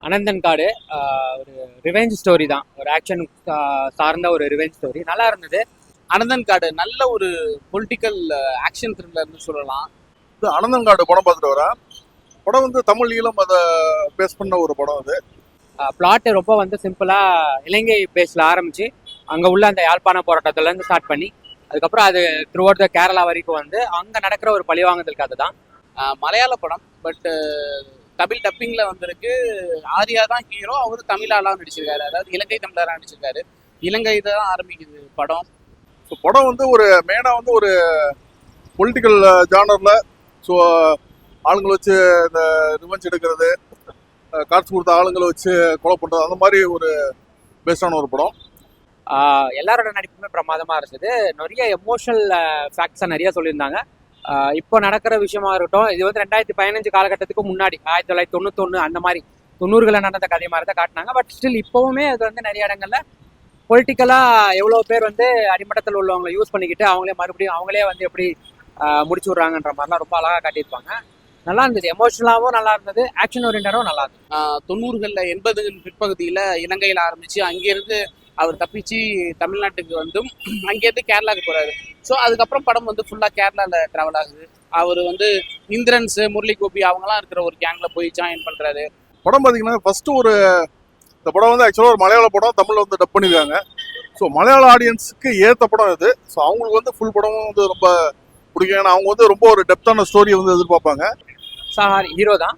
அனந்தன் காடு ஒரு revenge story தான். ஒரு ஆக்ஷன் சார்ந்த ஒரு ரிவெஞ்ச் ஸ்டோரி நல்லா இருந்தது. அனந்தன் காடு நல்ல ஒரு பொலிட்டிக்கல் ஆக்ஷன் த்ரில்லர்னு சொல்லலாம். இது அனந்தன் காடு படம் பார்த்துட்டு வரேன். படம் வந்து தமிழ் ஈழம் அதை பேஸ் பண்ண ஒரு படம். அது பிளாட் ரொம்ப வந்து சிம்பிளாக இலங்கை பேஸில் ஆரம்பித்து அங்கே உள்ள அந்த யாழ்ப்பாண போராட்டத்துலேருந்து ஸ்டார்ட் பண்ணி அதுக்கப்புறம் அது த்ரூ அவுட் த கேரளா வரைக்கும் வந்து அங்கே நடக்கிற ஒரு பழிவாங்குதல் கதை தான். மலையாள படம், பட் தமிழ் டப்பிங்கில் வந்திருக்கு. ஆர்யா தான் ஹீரோ, அவரு தமிழாலாம் நடிச்சிருக்காரு, அதாவது இலங்கை தமிழராக நடிச்சிருக்காரு. இலங்கை தான் ஆரம்பிக்குது படம். ஸோ படம் வந்து ஒரு மெயினாக வந்து ஒரு பொலிட்டிக்கல் ஜானரில், ஸோ ஆளுங்களை வச்சு இந்த ரிவெஞ்ச் எடுக்கிறது, காசு கொடுத்த ஆளுங்களை வச்சு கொலை பண்ணுறது, அந்த மாதிரி ஒரு பேஸ்டான ஒரு படம். எல்லாரோட நடிப்புமே பிரமாதமாக இருந்தது. நிறைய எமோஷனல் ஃபேக்ட்ஸை நிறைய சொல்லியிருந்தாங்க. இப்போ நடக்கிற விஷயமா இருக்கட்டும், இது வந்து 2015 காலகட்டத்துக்கு முன்னாடி 1991 அந்த மாதிரி 90களில் நடந்த கதை மாதிரி தான் காட்டினாங்க. பட் ஸ்டில் இப்போவுமே அது வந்து நிறைய இடங்கள்ல பொலிட்டிக்கலாக எவ்வளோ பேர் வந்து அடிமட்டத்தில் உள்ளவங்களை யூஸ் பண்ணிக்கிட்டு அவங்களே மறுபடியும் அவங்களே வந்து எப்படி முடிச்சு விட்றாங்கன்ற மாதிரிலாம் ரொம்ப அழகாக காட்டியிருப்பாங்க. நல்லா இருந்தது, எமோஷனலாகவும் நல்லா இருந்தது, ஆக்ஷன் ஓரியன்டாகவும் நல்லா இருந்தது. 90களில் 80 பிற்பகுதியில் இலங்கையில் ஆரம்பித்து அங்கேருந்து அவர் தப்பிச்சு தமிழ்நாட்டுக்கு வந்தும் அங்கேருந்து கேரளாவுக்கு போகிறாரு. ஸோ அதுக்கப்புறம் படம் வந்து ஃபுல்லாக கேரளாவில் ட்ராவல் ஆகுது. அவர் வந்து இந்திரன்ஸ், முரளி கோபி அவங்களாம் இருக்கிற ஒரு கேங்கில் போய் ஜாயின் பண்ணுறாரு. படம் பார்த்தீங்கன்னா ஃபஸ்ட்டு இந்த படம் வந்து ஆக்சுவலாக ஒரு மலையாள படம், தமிழில் வந்து டப் பண்ணியிருக்காங்க. ஸோ மலையாள ஆடியன்ஸுக்கு ஏற்ற படம் இது. ஸோ அவங்களுக்கு வந்து ஃபுல் படமும் வந்து ரொம்ப பிடிக்கும். ஏன்னா அவங்க வந்து ரொம்ப ஒரு டெப்த்தான ஸ்டோரியை வந்து எதிர்பார்ப்பாங்க. சார் ஹீரோ தான்.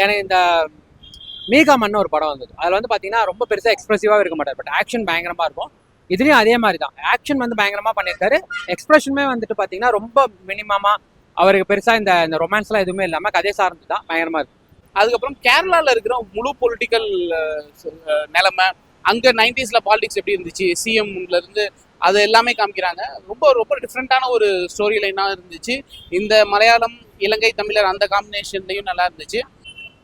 ஏன்னா இந்த மீகாமன்னு ஒரு படம் வந்தது, அதில் வந்து பார்த்தீங்கன்னா ரொம்ப பெருசாக எக்ஸ்பிரசிவாக இருக்க மாட்டார், பட் ஆக்ஷன் பயங்கரமாக இருக்கும். இதுலேயும் அதே மாதிரி தான், ஆக்ஷன் வந்து பயங்கரமாக பண்ணியிருக்காரு. எக்ஸ்பிரஷனுமே வந்துட்டு பார்த்தீங்கன்னா ரொம்ப மினிமமாக, அவருக்கு பெருசாக இந்த ரொமான்ஸ்லாம் எதுவுமே இல்லாமல் கதை சார்ந்து தான் பயங்கரமாக இருக்கும். அதுக்கப்புறம் கேரளாவில் இருக்கிற முழு பொலிட்டிக்கல் நிலைமை, அங்கே 90s பாலிடிக்ஸ் எப்படி இருந்துச்சு, சிஎம்லேருந்து அது எல்லாமே காமிக்கிறாங்க. ரொம்ப ரொம்ப டிஃப்ரெண்ட்டான ஒரு ஸ்டோரி லைனாக இருந்துச்சு. இந்த மலையாளம் இலங்கை தமிழர் அந்த காம்பினேஷன்லையும் நல்லா இருந்துச்சு.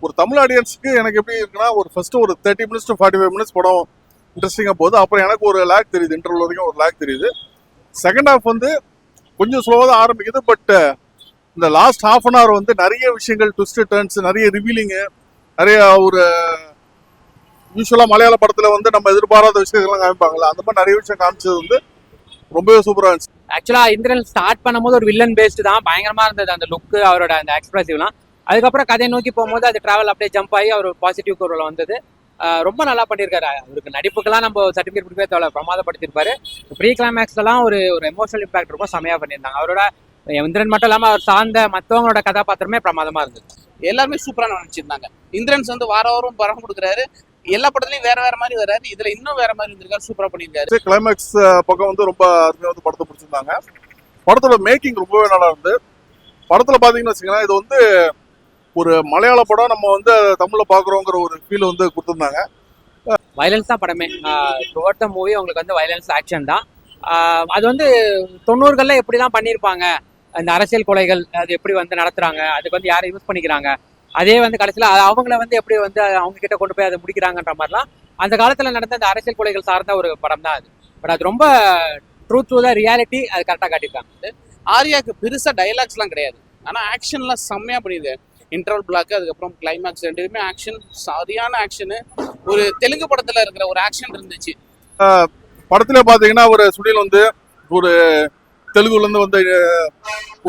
ஒரு தமிழ் ஆடியன்ஸுக்கு எனக்கு எப்படி இருக்குன்னா, ஒரு ஃபர்ஸ்ட் ஒரு 30 minutes to 45 minutes படம் இன்ட்ரெஸ்டிங்காக போகுது. அப்புறம் எனக்கு ஒரு லேக் தெரியுது, இன்டர்வல் வரைக்கும் ஒரு லேக் தெரியுது. செகண்ட் ஹாஃப் வந்து கொஞ்சம் ஸ்லோவாக தான் ஆரம்பிக்குது. பட் இந்த லாஸ்ட் ஹாஃப் அன் ஹவர் வந்து நிறைய விஷயங்கள், ட்விஸ்ட் டர்ன்ஸ், நிறைய ரிவீலிங்கு, நிறைய ஒரு யூஸ்வலாக மலையாள படத்தில் வந்து நம்ம எதிர்பாராத விஷயங்கள்லாம் காமிப்பாங்களா, அந்த மாதிரி நிறைய விஷயம் காமிச்சது வந்து ரொம்பவே சூப்பராக இருந்துச்சு. ஆக்சுவலாக இந்திரன் ஸ்டார்ட் பண்ணும்போது ஒரு வில்லன் பேஸ்டு தான், பயங்கரமாக இருந்தது அந்த லுக்கு, அவரோட அந்த எக்ஸ்பிரசிவ்லாம். அதுக்கப்புறம் கதையை நோக்கி போகும்போது அது ட்ராவல் அப்படியே ஜம்ப் ஆகி அவர் பாசிட்டிவ் குரல் வந்தது. ரொம்ப நல்லா பண்ணியிருக்காரு. அவருக்கு நடிப்புக்கெல்லாம் நம்ம சர்டிஃபிகேட் கொடுக்கவே தேவை, பிரமாதப்படுத்திருப்பாரு. ப்ரீ கிளைமேக்ஸ்லாம் ஒரு எமோஷனல் இம்பாக்ட் ரொம்ப செமையாக பண்ணியிருந்தாங்க. அவரோட இந்திரன் மட்டும் இல்லாமல் அவர் சார்ந்த மற்றவங்களோட கதாபாத்திரமே பிரமாதமாக இருந்தது. எல்லாருமே சூப்பராக நினச்சிருந்தாங்க. இந்திரன்ஸ் வந்து வார வாரம் படம் கொடுக்குறாரு, எல்லா படத்துலையும் வேற வேற மாதிரி வர்றாரு, இதில் இன்னும் வேற மாதிரி இருந்திருக்காரு, சூப்பராக பண்ணியிருக்காரு. கிளைமேக்ஸ் பக்கம் வந்து ரொம்ப அருமையாக வந்து படத்தை பிடிச்சிருந்தாங்க. படத்தோட மேக்கிங் ரொம்பவே நல்லா இருந்து. படத்தில் பார்த்தீங்கன்னு வச்சுக்கோங்களேன், இது வந்து ஒரு மலையாள படம் நம்ம வந்து தமிழில் பார்க்குறோங்கிற ஒரு ஃபீல் வந்து கொடுத்துருந்தாங்க. வயலன்ஸ் தான் படமே. த்ரூஅவுட் த மூவி உங்களுக்கு வந்து வயலன்ஸ் ஆக்ஷன் தான். அது வந்து 90களில் எப்படிலாம் பண்ணியிருப்பாங்க, அந்த அரசியல் கொலைகள் அது எப்படி வந்து நடத்துகிறாங்க, அதுக்கு வந்து யாரை யூஸ் பண்ணிக்கிறாங்க, அதே வந்து கடைசியில் அவங்கள வந்து எப்படி வந்து அவங்க கிட்ட கொண்டு போய் அதை முடிக்கிறாங்கன்ற மாதிரிலாம் அந்த காலத்தில் நடந்த அந்த அரசியல் கொலைகள் சார்ந்த ஒரு படம் தான் அது. பட் அது ரொம்ப ட்ரூத் டு த ரியாலிட்டி, அது கரெக்டாக காட்டியிருக்காங்க. ஆர்யாவுக்கு பெருசாக டைலாக்ஸ்லாம் கிடையாது, ஆனால் ஆக்ஷன்லாம் செம்மையாக பண்ணியிருக்காரு. இன்டர்வல் பிளாக், அதுக்கப்புறம் கிளைமேக்ஸ், ரெண்டுமே ஆக்ஷன், சரியான ஆக்ஷனு. ஒரு தெலுங்கு படத்தில் இருக்கிற ஒரு ஆக்ஷன் இருந்துச்சு. படத்துல பார்த்தீங்கன்னா ஒரு சுனில் வந்து ஒரு தெலுங்குலேருந்து வந்து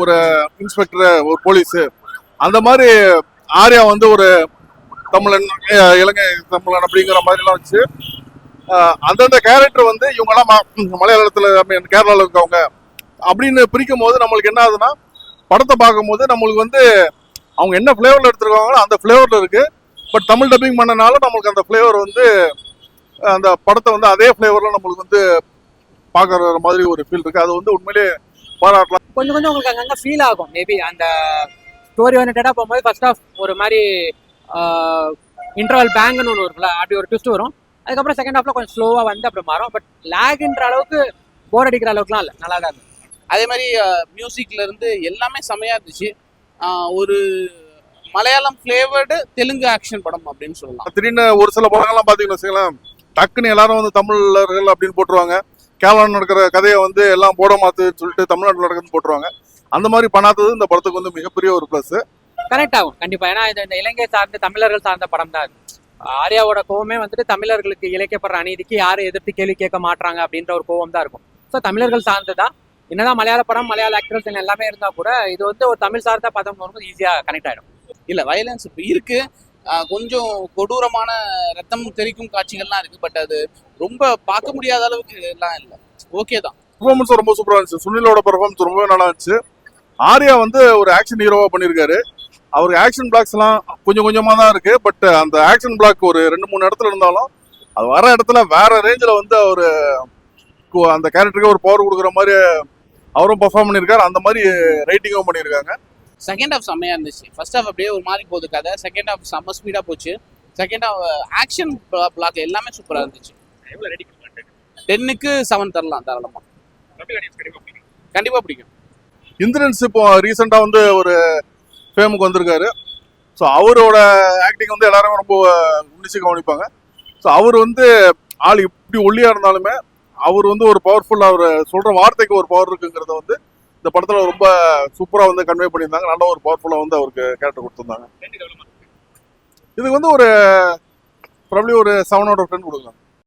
ஒரு இன்ஸ்பெக்டர், ஒரு போலீஸு, அந்த மாதிரி ஆர்யா வந்து ஒரு தமிழன், இலங்கை தமிழன் அப்படிங்கிற மாதிரிலாம் வச்சு அந்தந்த கேரக்டர் வந்து இவங்கெல்லாம் மலையாளத்தில் கேரளாவில் இருக்கவங்க அப்படின்னு பிரிக்கும் போது நம்மளுக்கு என்ன ஆகுதுன்னா, படத்தை பார்க்கும்போது நம்மளுக்கு வந்து அவங்க என்ன ஃப்ளேவரில் எடுத்துருக்காங்களோ அந்த ஃப்ளேவரில் இருக்குது. பட் தமிழ் டப்பிங் பண்ணனால நம்மளுக்கு அந்த ஃப்ளேவர் வந்து அந்த படத்தை வந்து அதே ஃப்ளேவரில் நம்மளுக்கு வந்து பார்க்குற மாதிரி ஒரு ஃபீல் இருக்குது. அது வந்து உண்மையிலே பாராட்டலாம். கொஞ்சம் கொஞ்சம் உங்களுக்கு அங்கங்கே ஃபீல் ஆகும். மேபி அந்த ஸ்டோரி ஓரியன்டாக போகும்போது ஃபர்ஸ்ட் ஆஃப் ஒரு மாதிரி இன்டர்வல் பேங்குன்னு ஒன்று இருக்குல்ல, அப்படி ஒரு ட்விஸ்ட் வரும். அதுக்கப்புறம் செகண்ட் ஹாஃபில் கொஞ்சம் ஸ்லோவாக வந்து அப்படி மாறும். பட் லேக்ன்ற அளவுக்கு போர் அடிக்கிற அளவுக்குலாம் இல்லை, நல்லா தான் இருந்துச்சு. அதே மாதிரி மியூசிக்ல இருந்து எல்லாமே செமையாக இருந்துச்சு. ஒரு மலையாளம் ஃப்ளேவர்டு தெலுங்கு ஆக்ஷன் படம் அப்படின்னு சொல்லலாம். திடீர்னு ஒரு சில படங்கள்லாம் பார்த்தீங்கன்னு வச்சுக்கலாம், டக்குன்னு எல்லாரும் வந்து தமிழர்கள் அப்படின்னு போட்டுருவாங்க. கேரளாவில் நடக்கிற கதையை வந்து எல்லாம் போட மாத்துன்னு சொல்லிட்டு தமிழ்நாட்டில் நடக்குதுன்னு போட்டுருவாங்க. அந்த மாதிரி பண்ணாதது இந்த படத்துக்கு வந்து மிகப்பெரிய ஒரு ப்ளஸ். கனெக்ட் ஆகும் கண்டிப்பாக, ஏன்னா இது இந்த இலங்கை சார்ந்த தமிழர்கள் சார்ந்த படம் தான் அது. ஆர்யாவோட கோவமே வந்துட்டு தமிழர்களுக்கு இழைக்கப்படுற அநீதிக்கு யாரை எதிர்த்து கேள்வி கேட்க மாட்டாங்க அப்படின்ற ஒரு கோவம் தான் இருக்கும். ஸோ தமிழர்கள் சார்ந்துதான். என்னதான் மலையாள படம் மலையாள ஆக்டர்ஸ் எல்லாமே இருந்தா கூட இது வந்து ஒரு தமிழ் சார்ந்த பதம் வரும்போது ஈஸியா கனெக்ட் ஆயிடும். இல்ல வயலன்ஸ் இப்போ இருக்கு, கொஞ்சம் கொடூரமான ரத்தம் தெரிக்கும் காட்சிகள்லாம் இருக்கு. பட் அது ரொம்ப பார்க்க முடியாத அளவுக்கு எல்லாம் இல்லை, ஓகே தான். பெர்ஃபார்மன்ஸ் ரொம்ப சூப்பரா இருந்துச்சு. சுனிலோட பெர்ஃபார்மன்ஸ் ரொம்பவே நல்லா இருந்துச்சு. ஆர்யா வந்து ஒரு ஆக்ஷன் ஹீரோவா பண்ணியிருக்காரு. அவருக்கு ஆக்ஷன் பிளாக்ஸ் எல்லாம் கொஞ்சம் கொஞ்சமா தான் இருக்கு. பட் அந்த ஆக்ஷன் பிளாக் ஒரு 2-3 இடத்துல இருந்தாலும் அது வர இடத்துல வேற ரேஞ்சில் வந்து அவரு அந்த கேரக்டருக்கு ஒரு பவர் கொடுக்குற மாதிரி அவரும் பெர்ஃபார்ம் பண்ணியிருக்காரு. அந்த மாதிரி ரைட்டிங்கும் பண்ணியிருக்காங்க. செகண்ட் ஹாஃப் செம்மையா இருந்துச்சு. ஃபர்ஸ்ட் ஹாஃப் அப்படியே ஒரு மாதிரி போகுது கதை. செகண்ட் ஹாஃப் செம்ம ஸ்பீடா போச்சு. செகண்ட் ஹாஃப் ஆக்ஷன் பிளாக் எல்லாமே சூப்பரா இருந்துச்சு. 10க்கு 7 தரலாம் தாராளமா. கண்டிப்பா பிடிக்கும். இந்திரன்ஸ் இப்போ ரீசெண்டா வந்து ஒரு ஃபேமுக்கு வந்திருக்காரு. ஸோ அவரோட ஆக்டிங் வந்து எல்லாருமே ரொம்ப உன்னிச்சு கவனிப்பாங்க. ஸோ அவர் வந்து ஆள் இப்படி ஒல்லியா இருந்தாலுமே அவர் வந்து ஒரு பவர்ஃபுல், அவர் சொல்ற வார்த்தைக்கு ஒரு பவர் இருக்குங்கிறத வந்து இந்த படத்துல ரொம்ப சூப்பரா வந்து கன்வே பண்ணியிருந்தாங்க. நல்ல ஒரு பவர்ஃபுல்லா வந்து அவருக்கு கேரக்டர் கொடுத்துருந்தாங்க. இதுக்கு வந்து ஒரு ப்ராப்ளி ஒரு 7 out of 10 கொடுக்கலாம்.